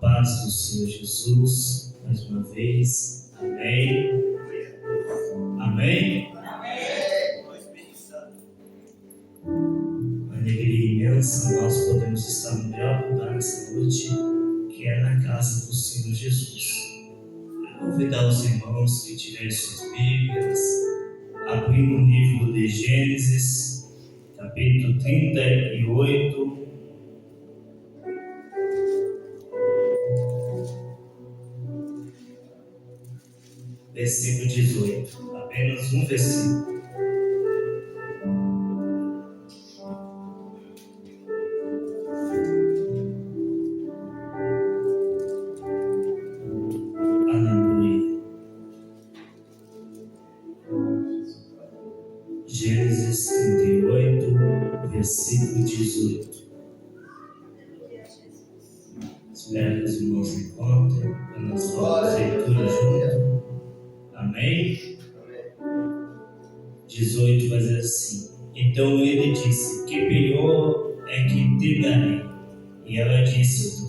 Paz do Senhor Jesus, mais uma vez. Amém. Amém. Uma alegria imensa, nós podemos estar no melhor lugar nessa noite, que é na casa do Senhor Jesus. Eu convidar os irmãos que tiverem suas Bíblias, abrir no livro de Gênesis, capítulo 38. Versículo 18, apenas um versículo. Aleluia. Gênesis 38, versículo 18. Espero que os irmãos encontrem a nossa leitura junto. Amém? 18 vai dizer assim: então ele disse: que penhor é que te darei? E ela disse: o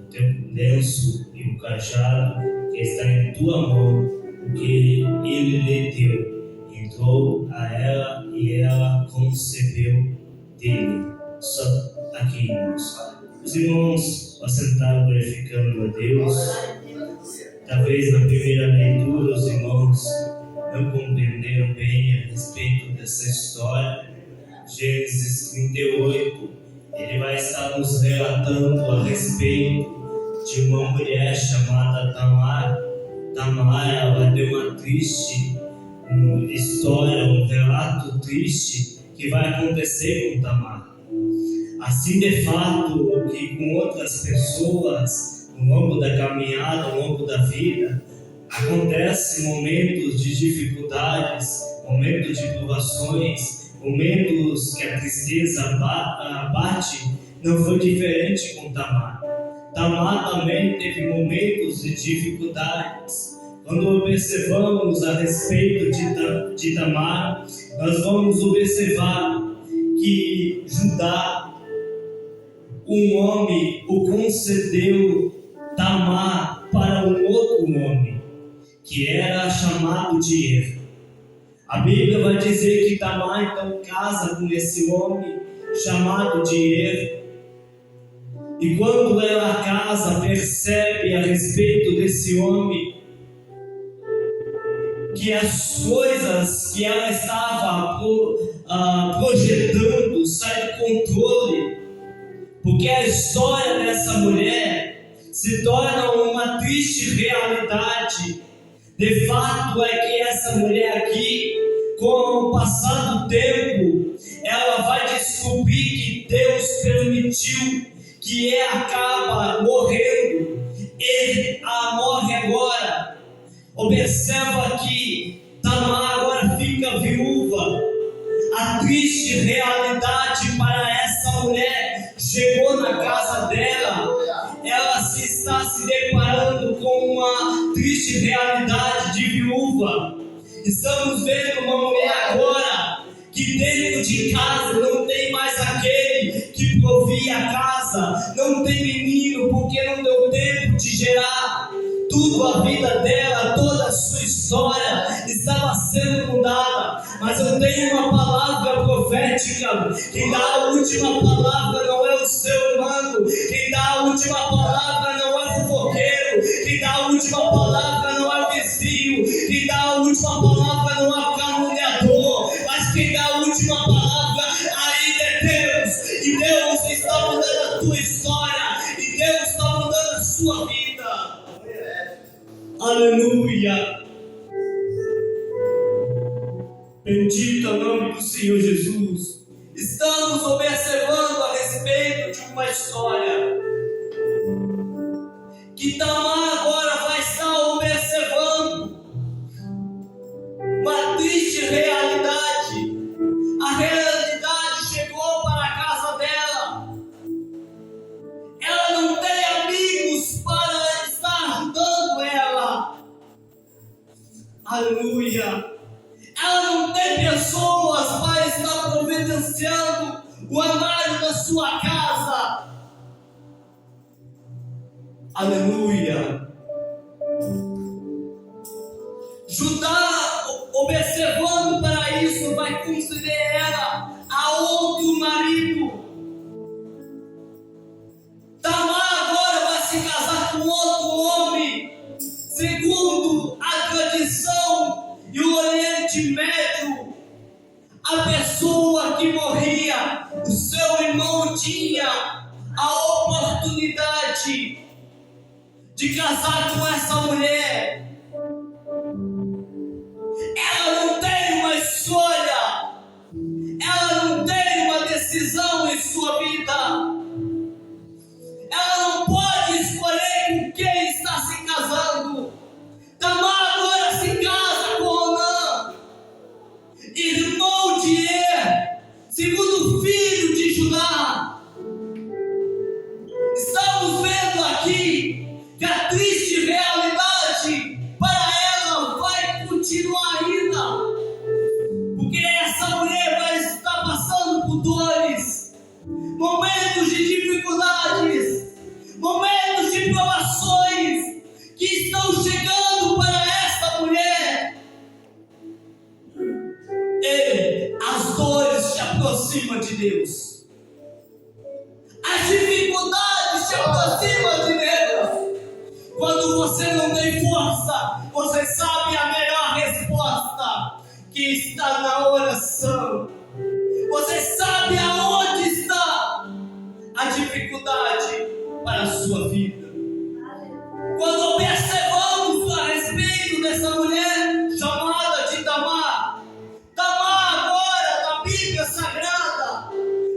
teu lenço e o cajado que está em tua mão, o que ele lhe deu. Entrou a ela e ela concebeu dele. Só aqui, irmãos. Os irmãos assentaram glorificando a Deus. Talvez na primeira leitura os irmãos não compreenderam bem a respeito dessa história. Gênesis 38, ele vai estar nos relatando a respeito de uma mulher chamada Tamar. Tamar, ela vai ter uma triste história, um relato triste que vai acontecer com Tamar. Assim, de fato, que com outras pessoas, ao longo da caminhada, ao longo da vida, acontecem momentos de dificuldades, momentos de provações, momentos que a tristeza abate. Não foi diferente com Tamar. Tamar também teve momentos de dificuldades. Quando observamos a respeito de Tamar, nós vamos observar que Judá, um homem, o concedeu Tamar para um outro homem, que era chamado de Er. A Bíblia vai dizer que Tamar então casa com esse homem chamado de Er. E quando ela casa, percebe a respeito desse homem que as coisas que ela estava projetando saem do controle, porque a história dessa mulher se torna uma triste realidade. De fato é que essa mulher aqui, com o passar do tempo, ela vai descobrir que Deus permitiu que ela acaba morrendo. Ele a morre agora. Observa que Tamar agora fica viúva. A triste realidade para essa mulher chegou na casa dela. Ela está se deparando com uma triste realidade de viúva. Estamos vendo uma mulher agora que dentro de casa não tem mais aquele que provia a casa, não tem menino porque não deu tempo de gerar. Tudo a vida dela, toda a sua história estava sendo mudada. Mas eu tenho uma palavra profética. Quem dá a última palavra não é o ser humano. Quem dá a última palavra não é o fofoqueiro. Quem dá a última palavra não é o vizinho. Quem dá a última palavra não é o caluniador. Mas quem dá a última palavra ainda é Deus. E Deus está mudando a tua história. E Deus está mudando a sua vida. Aleluia! Bendito é o nome do Senhor Jesus. Estamos observando a respeito de uma história que Tamar agora vai estar observando uma triste realidade. A realidade chegou para a casa dela. Ela não tem amigos para estar ajudando ela. Aleluia! Ela não tem pessoas para estar providenciando o armário da sua casa. Aleluia. Judá, observando para isso, vai conceder ela a outro marido. Tamar agora vai se casar com outro homem, segundo a tradição e o Oriente Médio. A pessoa que morria, o seu irmão tinha a oportunidade de casar com essa mulher. Ela não tem uma escolha, ela não tem uma decisão em sua vida, ela não pode escolher com quem está se casando. Tamar agora se casa com Onã, irmão de Er, segundo filho de Judá. Estamos vendo aqui que a triste realidade para ela vai continuar ainda, porque essa mulher vai estar passando por dores, momentos de dificuldades, momentos de provações que estão chegando para essa mulher. As dores te aproximam de Deus, as dificuldades te aproximam de Deus. Quando você não tem força, você sabe a melhor resposta, que está na oração. Você sabe aonde está a dificuldade para a sua vida. Quando observamos a respeito dessa mulher chamada de Tamar, Tamar agora na Bíblia Sagrada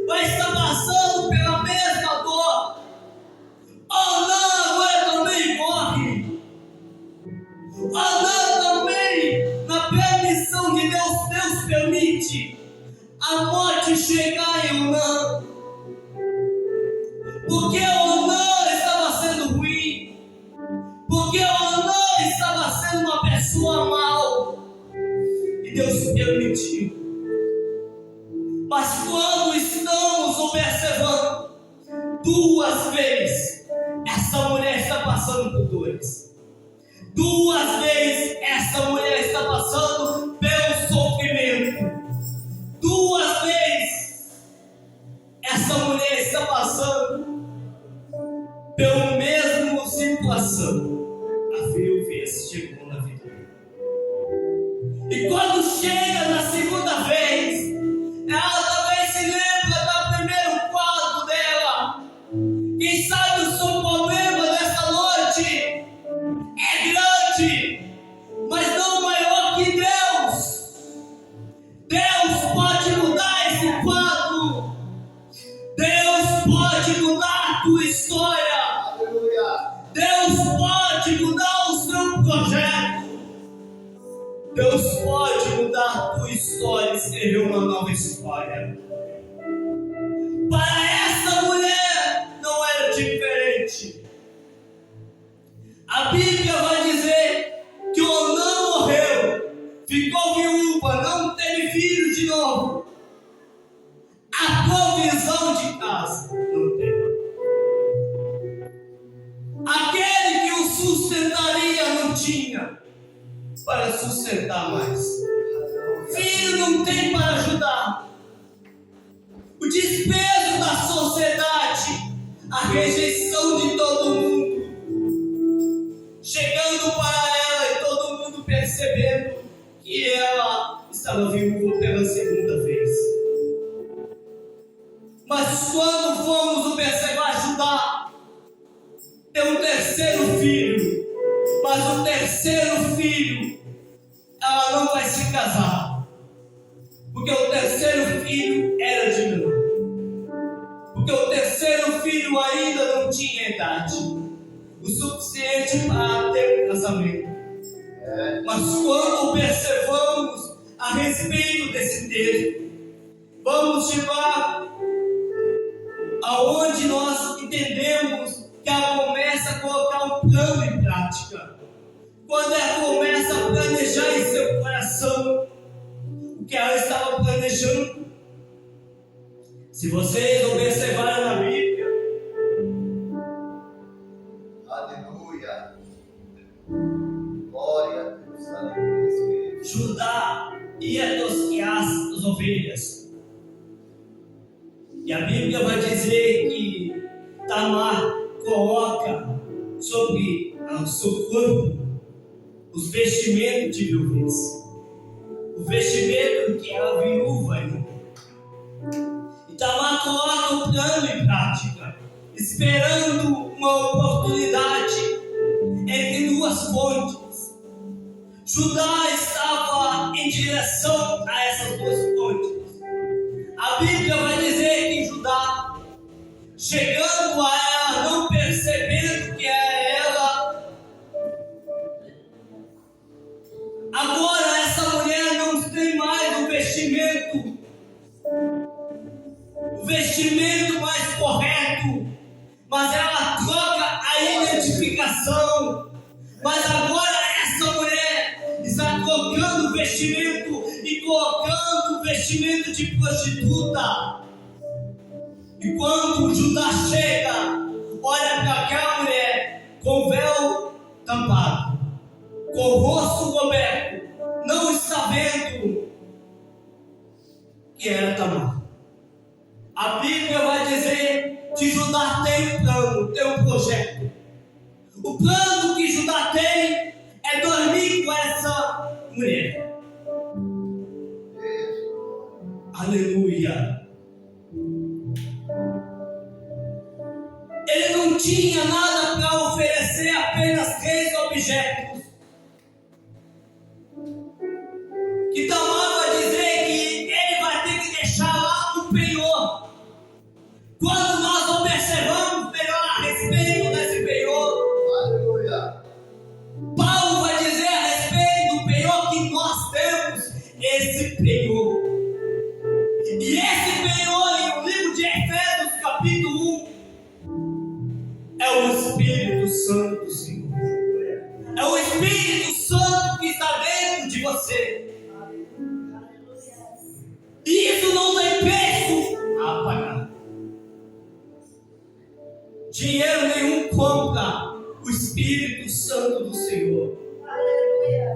vai estar passando pela mesma dor. Onã agora também morre. Onã também, na permissão de Deus, Deus permite a morte chegar em Onã, porque Onã estava sendo ruim, porque Onã estava sendo uma pessoa mal, e Deus permitiu. Mas quando estamos observando, duas vezes essa mulher está passando por dores, duas vezes essa mulher está passando pelo sofrimento, duas vezes essa mulher está passando pela mesma situação. A viúva chegou na vida. E quando chega na segunda vez, ela também se lembra do primeiro quadro dela. Quem sabe o seu problema nessa noite é grande, mas não maior que Deus. Deus pode mudar esse quadro. Deus pode mudar a tua história. Deus pode mudar o seu projeto. Deus pode mudar a tua história e escrever uma nova história. Para essa mulher não era diferente. A Bíblia vai dizer que Onã morreu, ficou viúva, não teve filho de novo. A provisão de casa não teve. Aquele que o sustentaria não tinha para sustentar mais. Filho não tem para ajudar. O desprezo da sociedade, a rejeição de todo mundo, chegando para ela e todo mundo percebendo que ela estava viúva pela segunda vez. Mas quando fomos observar Judá, tem um terceiro filho, mas o terceiro filho, ela não vai se casar, porque o terceiro filho era de menor, porque o terceiro filho ainda não tinha idade o suficiente para ter um casamento. Mas quando observamos a respeito desse texto, vamos chegar aonde nós entendemos que ela começa a colocar um plano em prática. Quando ela começa a planejar em seu coração o que ela estava planejando. Se vocês observarem na Bíblia, ia tosquear as ovelhas. E a Bíblia vai dizer que Tamar coloca sobre o seu corpo os vestimentos de viuvez, o vestimento que era viúva ainda. E Tamar coloca o plano em prática, esperando uma oportunidade entre duas fontes. Judá estava em direção a essas duas fontes. A Bíblia vai dizer que Judá, chegando a ela, não percebendo que era ela, agora essa mulher não tem mais o vestimento mais correto, mas ela troca a identificação. Mas agora essa mulher está trocando o vestimento e colocando o vestimento de prostituta. E quando Judá chega, olha para aquela mulher com o véu tampado, com o rosto coberto, não está vendo que era Tamar. A Bíblia vai dizer que Judá tem um plano, tem um projeto. O plano que Judá tem é dormir com essa mulher. Aleluia. Ele não tinha nada para oferecer, apenas 3 objetos. Que Tamar vai dizer que ele vai ter que deixar lá o penhor. Quando nós observamos melhor a respeito desse penhor, aleluia, Paulo vai dizer a respeito do penhor que nós temos esse penhor. E esse penhor, em o livro de Efésios, capítulo 1, é o Espírito Santo do Senhor. É o Espírito Santo que está dentro de você. E isso não tem preço a pagar. Dinheiro nenhum compra o Espírito Santo do Senhor. Aleluia.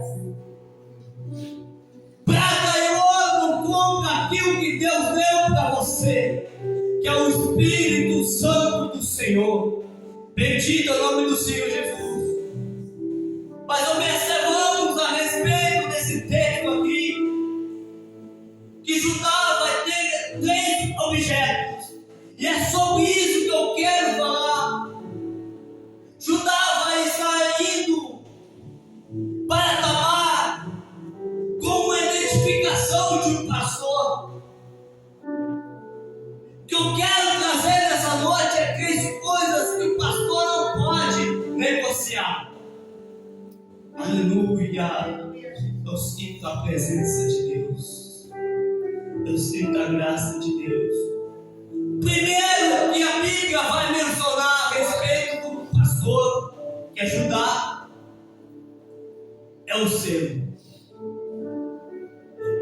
Prata e ouro não compra aquilo que Deus deu para você, que é o Espírito Santo do Senhor. Bendito é o nome do Senhor Jesus. Mas observamos a respeito desse texto aqui, que Judá vai ter 3 objetos. E é sobre isso que eu quero falar. Judá vai estar indo para Tamar com uma identificação de um pastor. O que eu quero trazer nessa noite é 3 coisas que o pastor não pode negociar. Aleluia. Eu sinto a presença de Deus. Eu sinto a graça de Deus. Primeiro que a Bíblia vai mencionar a respeito do pastor, que é Judá, é o selo.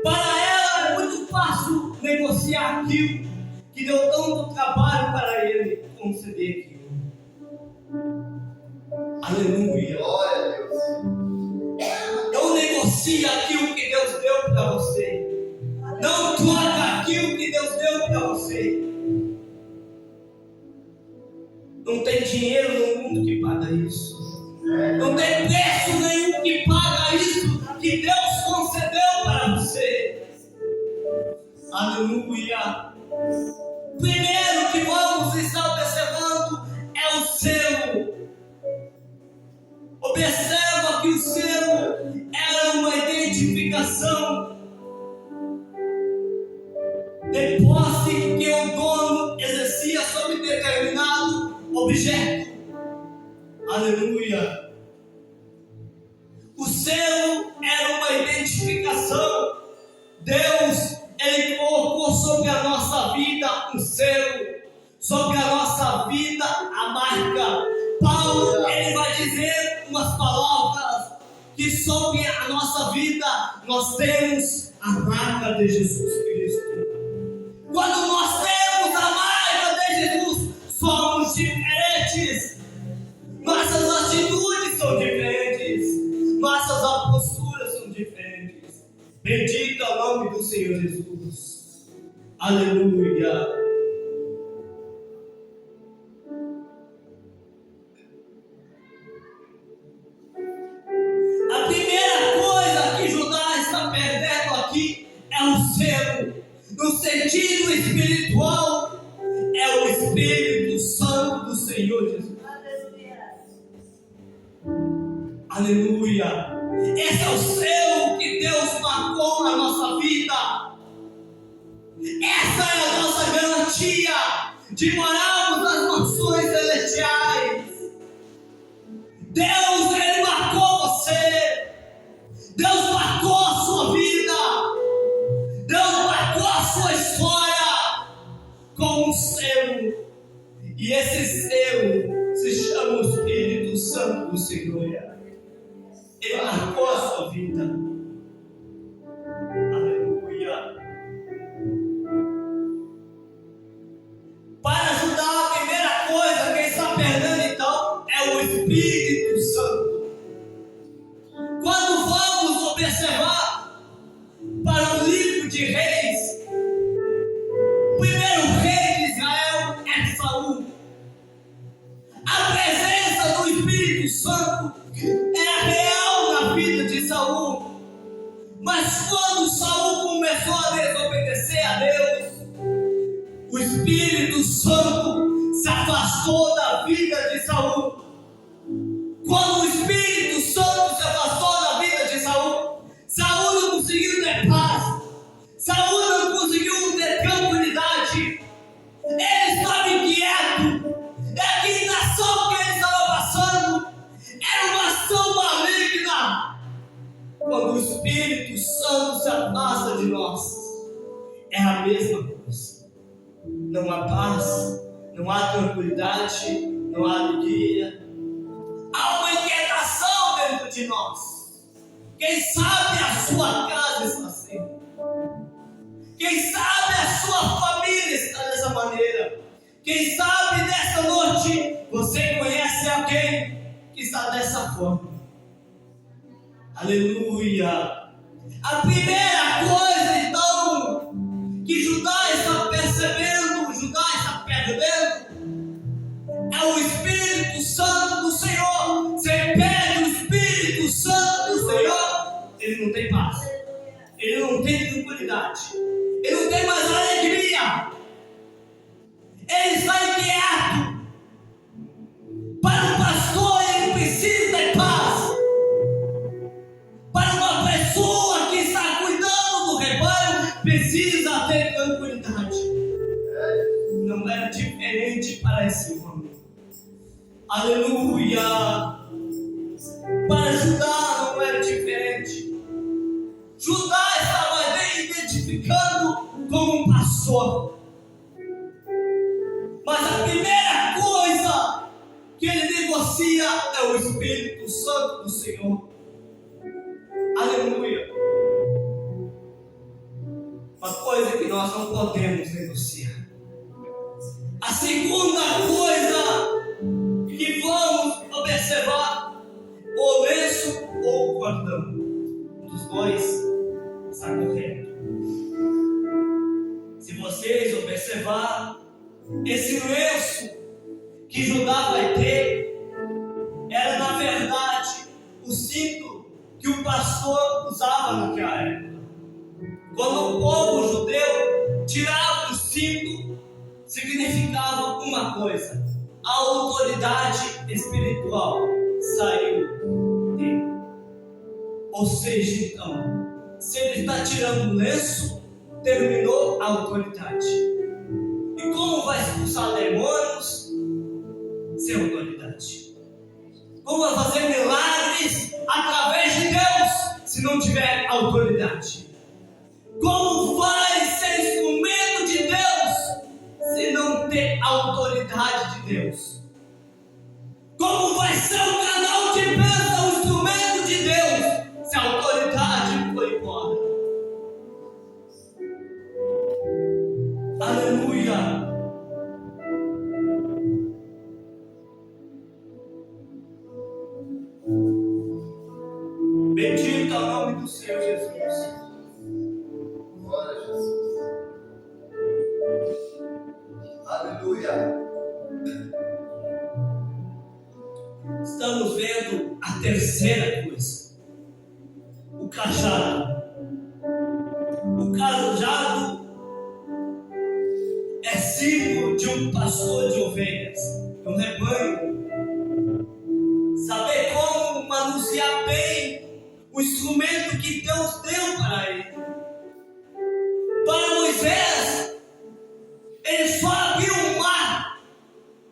Para ela é muito fácil negociar aquilo que deu tanto trabalho para ele conceder aquilo. Aleluia. Glória a Deus. Não negocie aquilo que Deus deu para você. Não troca aquilo que Deus deu para você. Não tem dinheiro no mundo que paga isso. Não tem preço nenhum que paga isso que Deus concedeu para você. Aleluia. Primeiro que vamos estar observando é o selo. Observa que o selo era uma identificação de posse que o dono exercia sobre determinado objeto. Aleluia. O selo era uma identificação. Deus, Ele colocou sobre a nossa vida um selo, sobre a nossa vida a marca. Paulo, ele vai dizer umas palavras que sobre a nossa vida nós temos a marca de Jesus Cristo. Quando nós temos a marca de Jesus, somos diferentes. Nossas atitudes são diferentes. Nossas posturas são diferentes. Bendito é o Senhor Jesus. Aleluia. A primeira coisa que Judá está perdendo aqui é o selo. No sentido espiritual, é o Espírito Santo do Senhor Jesus. Aleluia. Esse é o selo que Deus marcou na nossa vida. Essa é a nossa garantia de morarmos nas mansões celestiais. Deus, Ele marcou você. Deus marcou a sua vida. Deus marcou a sua história com um selo. E esse selo se chama o Espírito Santo do Senhor. Ele marcou a sua vida. Aleluia. Para ajudar, a primeira coisa, quem está perdendo então é o Espírito Santo. Quando vamos observar para o livro de Reis, o primeiro rei de Israel é Saul. A presença do Espírito Santo era real na vida de Saul. Mas quando Saul começou a desobedecer a Deus, o Espírito Santo se afastou da vida de Saul. Quando o Espírito Santo se afastou da vida de Saul, Saul não conseguiu ter paz. Saul não conseguiu ter tranquilidade. Ele estava inquieto. E a inquietação que ele estava passando era uma ação maligna. Quando o Espírito Santo se afasta de nós, é a mesma coisa. Não há paz, não há tranquilidade, não há alegria. Há uma inquietação dentro de nós. Quem sabe a sua casa está assim. Quem sabe a sua família está dessa maneira. Quem sabe nessa noite você conhece alguém que está dessa forma. Aleluia. A primeira coisa então que Judá está percebendo, Judá está perdendo, é o Espírito Santo do Senhor. Você perde o Espírito Santo do Senhor, ele não tem paz, ele não tem tranquilidade, ele não tem mais alegria, ele está inquieto. Para o pastor, ele precisa ter paz. Para uma pessoa que está cuidando do rebanho, precisa ter tranquilidade. Não era diferente para esse homem. Aleluia. Para Judá não era diferente. Judá estava identificando como um pastor. Mas a primeira coisa que ele negocia é o Espírito Santo do Senhor. Aleluia. Uma coisa que nós não podemos negociar. A segunda coisa que vamos observar, o lenço ou o cordão. Um dos dois está correto. Se vocês observar, esse lenço que Judá vai ter era na verdade o cinto que o pastor usava naquela época. Quando o povo judeu tirava o cinto, significava uma coisa: a autoridade espiritual saiu dele. Ou seja, então, se ele está tirando o lenço, terminou a autoridade. E como vai expulsar demônios sem autoridade? Como vai fazer milagres através de Deus se não tiver autoridade? Como vai ser instrumento de Deus se não ter autoridade de Deus? Como vai ser um canal de bênção, um instrumento de Deus, se a autoridade for embora? Aleluia. Bendito é o nome do Senhor Jesus. estamos vendo a terceira coisa: o cajado. O cajado é símbolo de um pastor de ovelhas, de um rebanho. Saber como manusear bem o instrumento que Deus deu para ele. Para Moisés, ele só abriu o mar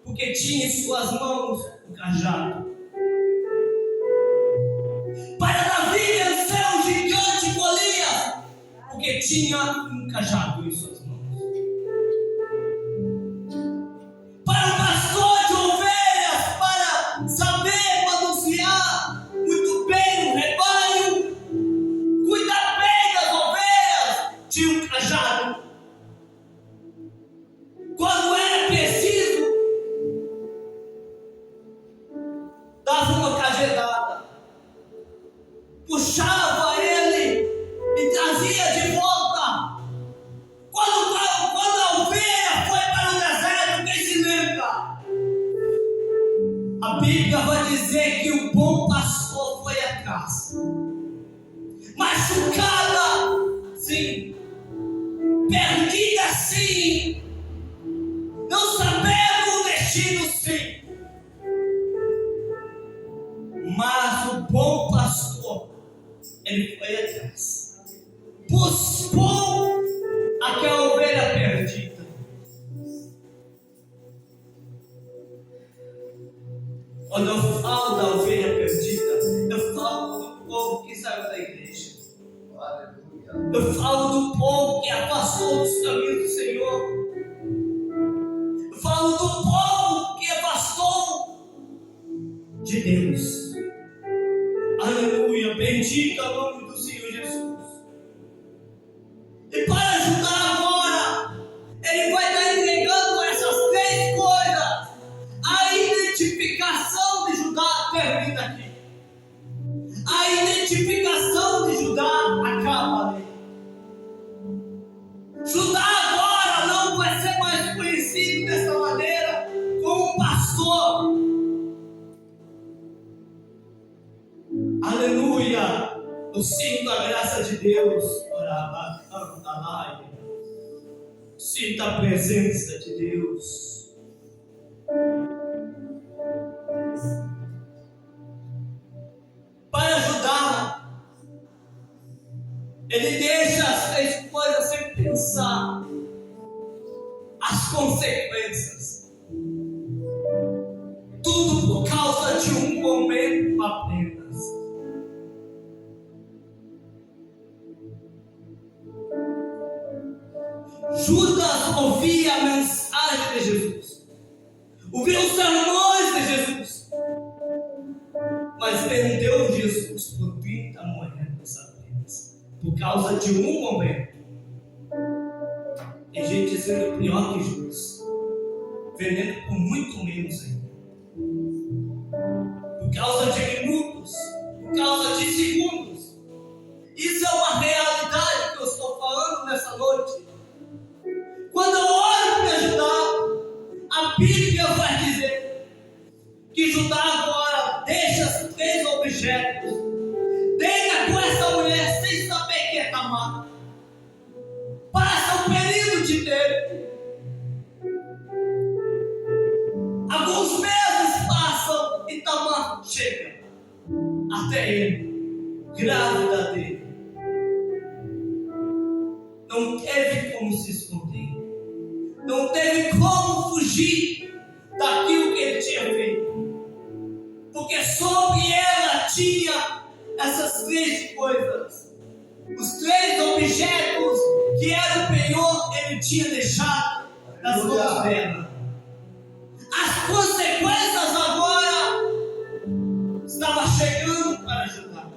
porque tinha em suas mãos o cajado. Para Davi vencer o gigante Golias, porque tinha um cajado em suas mãos. Para o pastor de ovelhas, para saber manusear muito bem o rebanho, cuidar bem das ovelhas, tinha um cajado. Quando era preciso, dava uma cajedada, puxava ele e trazia de volta. Quando a ovelha foi para o deserto, quem se lembra? A Bíblia vai dizer que o bom pastor foi atrás, machucada sim, perdida sim, não sabendo o destino sim, mas o bom pastor, ele foi atrás, buscou aquela ovelha perdida. Quando eu falo da ovelha perdida, eu falo do povo que saiu da igreja. Eu falo do povo que afastou dos caminhos do Senhor. Eu falo do povo que afastou de Deus. Aleluia, bendito é o nome do Senhor Jesus. E para ajudar agora, ele vai estar entregando essas três coisas. A identificação de Judá termina aqui. A identificação de Judá acaba ali. Judá agora não vai ser mais conhecido dessa maneira como um pastor. Aleluia! Eu sinto a graça de Deus. Sinto a presença de Deus. Para ajudar, ele deixa as três coisas sem pensar as consequências. Tudo por causa de um momento apenas. Judas ouvia a mensagem de Jesus, ouvia os sermões de Jesus, mas vendeu Jesus por 30 moedas apenas, por causa de um momento. Tem gente sendo pior que Judas, vendendo por muito menos ainda, por causa de minutos, por causa de segundos. Isso é uma realidade que eu estou falando nessa noite. Quando eu olho para Judá, a Bíblia vai dizer que Judá agora deixa os três objetos, deita com essa mulher sem saber que é Tamar, passa um período de tempo, alguns meses passam e Tamar chega até ele, grávida dele. Não teve como se esconder, não teve como fugir daquilo que ele tinha feito, porque sobre ela tinha essas três coisas, os três objetos que era o penhor, ele tinha deixado nas mãos dela. As consequências agora estavam chegando para Judá.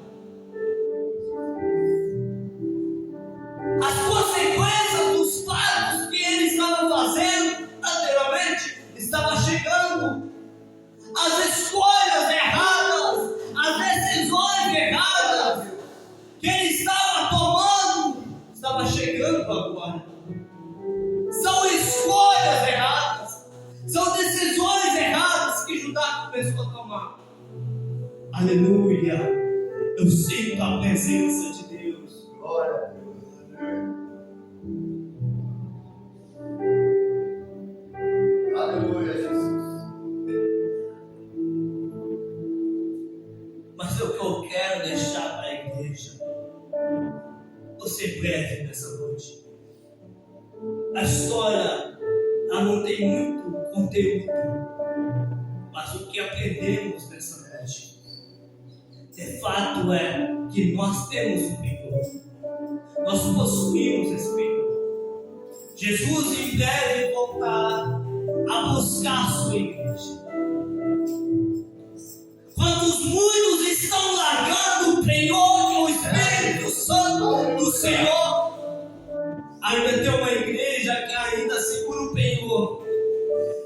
As consequências dos fatos que ele estava fazendo anteriormente estavam chegando. As escolhas erradas, as decisões erradas que ele estava tomando estavam chegando agora. São escolhas erradas, são decisões erradas que Judá começou a tomar. Aleluia. Eu sinto a presença de Deus. Glória a Deus. Aleluia, Jesus. Mas o que eu quero deixar para a igreja, você breve nessa noite. A história, ela não tem muito conteúdo, mas o que aprendemos nessa noite, de fato é que nós temos um Penhor, nós possuímos esse Penhor. Jesus em breve voltará a buscar a sua igreja. Quando os muitos estão largando o Penhor, que é o Espírito Santo do Senhor, ainda tem uma igreja que ainda segura o Penhor.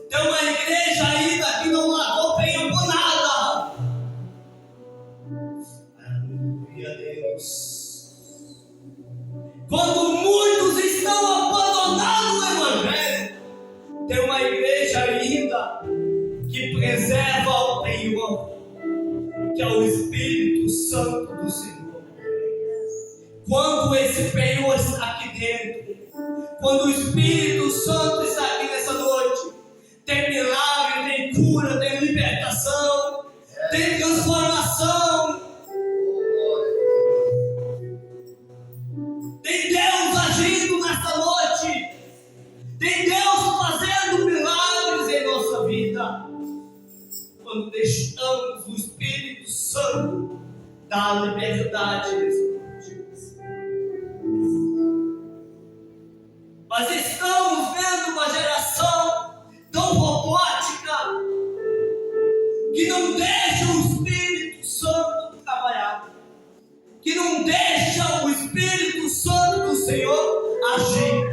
Tem uma igreja ainda que não largou o Penhor por nada. Aleluia, Deus. Quando muitos estão abandonando o Evangelho, tem uma igreja ainda que preserva o Penhor, que é o Espírito Santo do Senhor. Quando esse Penhor está aqui dentro, quando o Espírito Santo está aqui nessa noite, tem milagre, tem cura, tem libertação, tem transformação, tem Deus agindo nessa noite, tem Deus fazendo milagres em nossa vida. Quando deixamos o Espírito Santo dar liberdade nessa noite. Mas estamos vendo uma geração tão robótica que não deixa o Espírito Santo trabalhar, que não deixa o Espírito Santo do Senhor agir,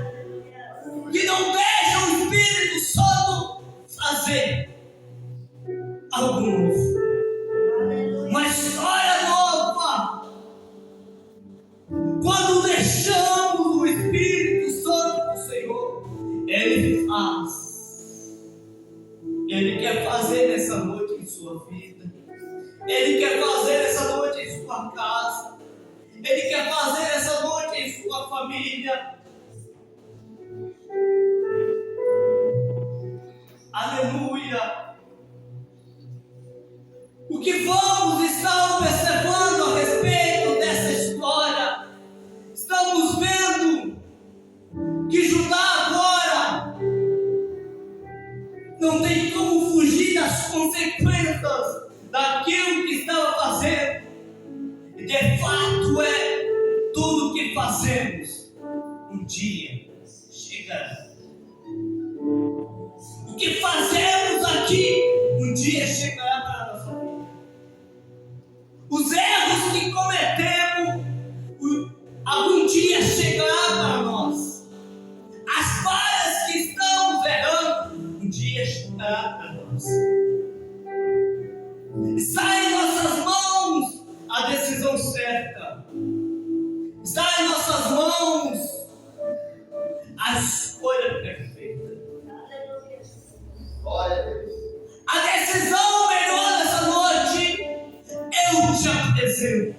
que não deixa o Espírito Santo fazer algo novo, uma história nova. Quando deixamos o Espírito Santo do Senhor, Ele faz. Ele quer fazer nessa noite em sua vida, Ele quer fazer nessa noite em sua casa, Ele quer fazer nessa noite em sua família. Aleluia. O que vamos estar observando a respeito dessa história? Estamos vendo que Judá agora não tem como fugir das consequências daquilo que estava fazendo. E de fato tudo que fazemos um dia chegará. O que fazemos aqui um dia chegará para a nossa vida. Os erros que cometemos algum dia chegará para nós. As falhas que estamos errando um dia chegará para nós. Está em nossas mãos a decisão certa. Está em nossas mãos a escolha perfeita. Glória a Deus. A decisão melhor dessa noite eu te apresento.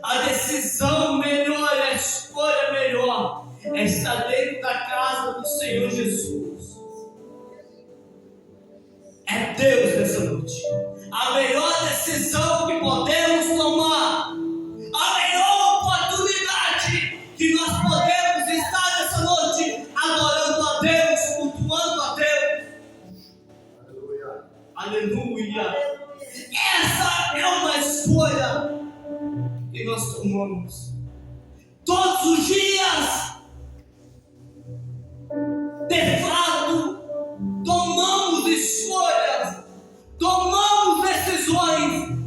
A decisão melhor, a escolha melhor é estar dentro da casa do Senhor Jesus. É Deus nessa noite. A melhor decisão que podemos tomar, a melhor oportunidade que nós podemos estar nessa noite adorando a Deus, cultuando a Deus. Aleluia. Aleluia. Essa é uma escolha que nós tomamos todos os dias. De fato, tomamos escolhas, tomamos decisões,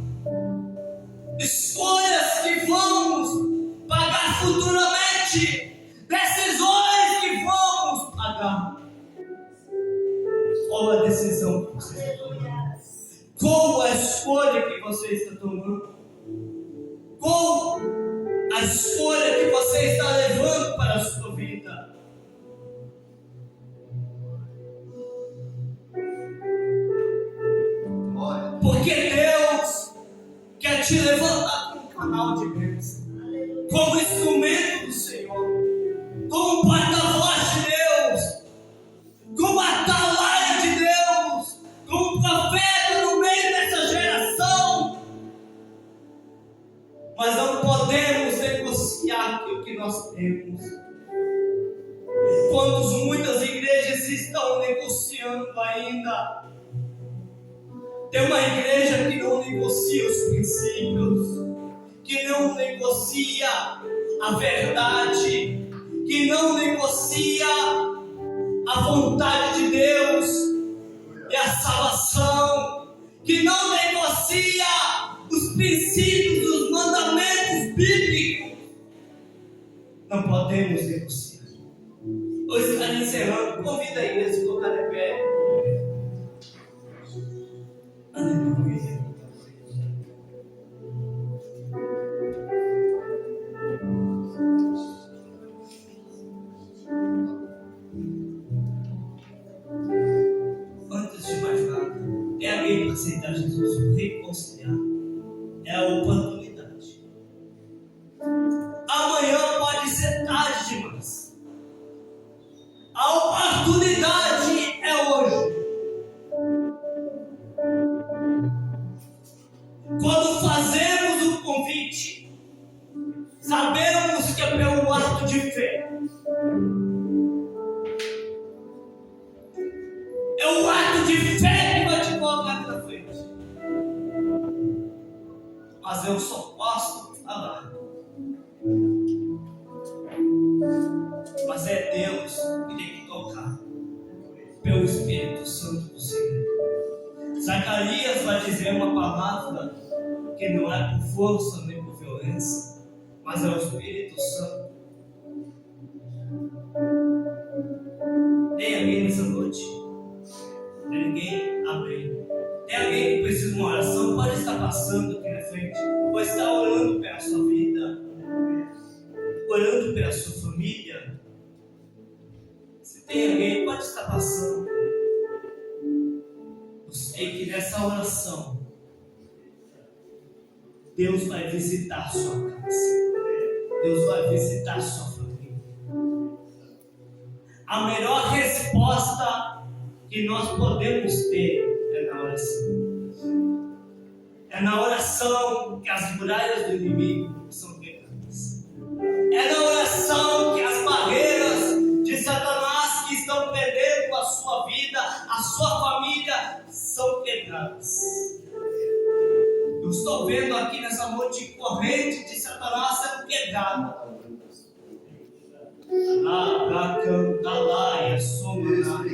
escolhas que vamos pagar futuramente, decisões que vamos pagar. Qual a decisão que você está tomando? Qual a escolha que você está tomando? Qual a escolha que você está levando para a sua vida? Glória. Porque Deus quer te levantar como canal de bênção, como instrumento do Senhor, como porta-voz de Deus, como atalaia de Deus, como profeta no meio dessa geração. Mas não podemos negociar aquilo que nós temos. Enquanto muitas igrejas estão negociando ainda, tem uma igreja que não negocia os princípios, que não negocia a verdade, que não negocia a vontade de Deus e a salvação, que não negocia os princípios, os mandamentos bíblicos. Não podemos negociar. Hoje está encerrando, convida a igreja a se colocar de pé. Aleluia. Antes de mais nada, é alguém para aceitar Jesus, reconciliar. É a oportunidade. Amanhã pode ser tarde demais. A oportunidade é hoje. Quando fazemos o convite, sabemos que é pelo ato de fé. É o ato de fé que vai te colocar aqui na frente. Mas eu só posso falar. Mas é Deus que tem que tocar pelo Espírito Santo do Senhor. Zacarias vai dizer uma palavra que não é por força nem por violência, mas é o Espírito Santo. Tem alguém nessa noite? Tem ninguém? Amém. Tem alguém que precisa de uma oração? Pode estar passando aqui na frente, pode estar orando pela sua vida, orando pela sua família. Se tem alguém, pode estar passando. Eu sei que nessa oração Deus vai visitar sua casa, Deus vai visitar sua família. A melhor resposta que nós podemos ter é na oração. É na oração que as muralhas do inimigo são quebradas. É na oração que as barreiras de Satanás que estão prendendo a sua vida, a sua família, são quebradas. Eu estou vendo aqui nessa noite corrente de Satanás sendo quebrada. Lá, canta lá, e soma.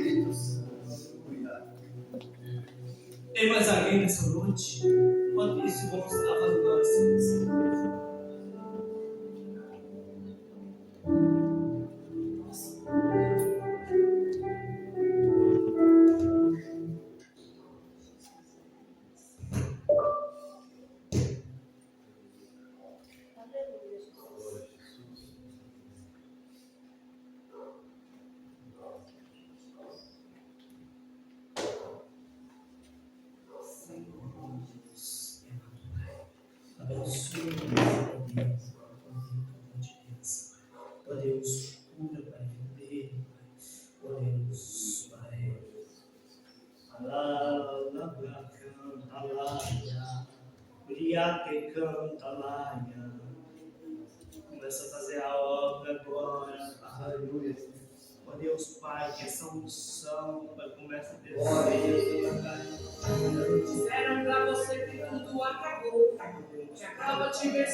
Tem mais alguém nessa noite? Enquanto isso, vamos estar fazendo oração. Abençoe ó Deus, cura, Pai, viver, ó Deus, Pai. Alá, canta, laia, briate, canta, laia. Começa a fazer a obra agora, aleluia. Ó Deus, Pai, que essa unção, Pai, começa a descer. Disseram pra você que tudo acabou. Que acaba de ver.